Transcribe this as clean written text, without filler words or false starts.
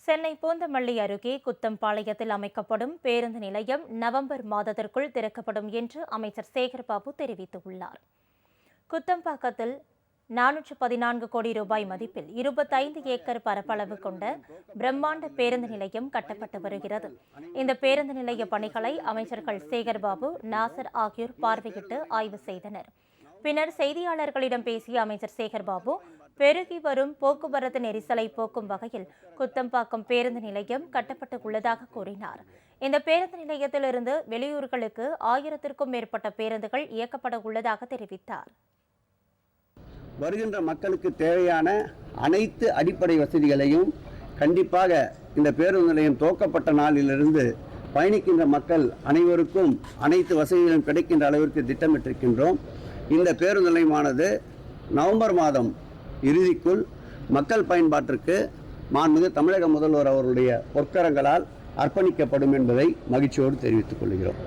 சென்னை பூந்தமல்லி அருகே குத்தம்பாளையத்தில் அமைக்கப்படும் பேருந்து நிலையம் நவம்பர் மாதத்திற்குள் திறக்கப்படும் என்று அமைச்சர் சேகர்பாபு தெரிவித்துள்ளார். குத்தம்பாக்கத்தில் 414 கோடி ரூபாய் மதிப்பில் 25 ஏக்கர் பரப்பளவு கொண்ட பிரம்மாண்ட பேருந்து நிலையம் கட்டப்பட்டு வருகிறது. இந்த பேருந்து நிலைய பணிகளை அமைச்சர்கள் சேகர்பாபு, நாசர் ஆகியோர் பார்வையிட்டு ஆய்வு செய்தனர். பின்னர் செய்தியாளர்களிடம் பேசிய அமைச்சர் சேகர்பாபு, பெருகி வரும் போக்குவரத்து நெரிசலை போக்கும் வகையில் குத்தம்பாக்கம் பேருந்து நிலையம் கட்டப்பட்டு உள்ளதாக கூறினார். இந்த பேருந்து நிலையத்திலிருந்து வெளியூர்களுக்கு 1000க்கும் மேற்பட்ட பேருந்துகள் இயக்கப்பட உள்ளதாக தெரிவித்தார். வருகின்ற மக்களுக்கு தேவையான அனைத்து அடிப்படை வசதிகளையும் கண்டிப்பாக இந்த பேருந்து நிலையம் துவக்கப்பட்ட நாளிலிருந்து பயணிக்கின்ற மக்கள் அனைவருக்கும் அனைத்து வசதிகளும் கிடைக்கின்ற அளவிற்கு திட்டமிட்டிருக்கின்றோம். இந்த பேருந்து நிலையமானது நவம்பர் மாதம் இறுதிக்குள் மக்கள் பயன்பாட்டிற்கு மாண்புமிகு தமிழக முதல்வர் அவருடைய பொற்கரங்களால் அர்ப்பணிக்கப்படும் என்பதை மகிழ்ச்சியோடு தெரிவித்துக் கொள்கிறோம்.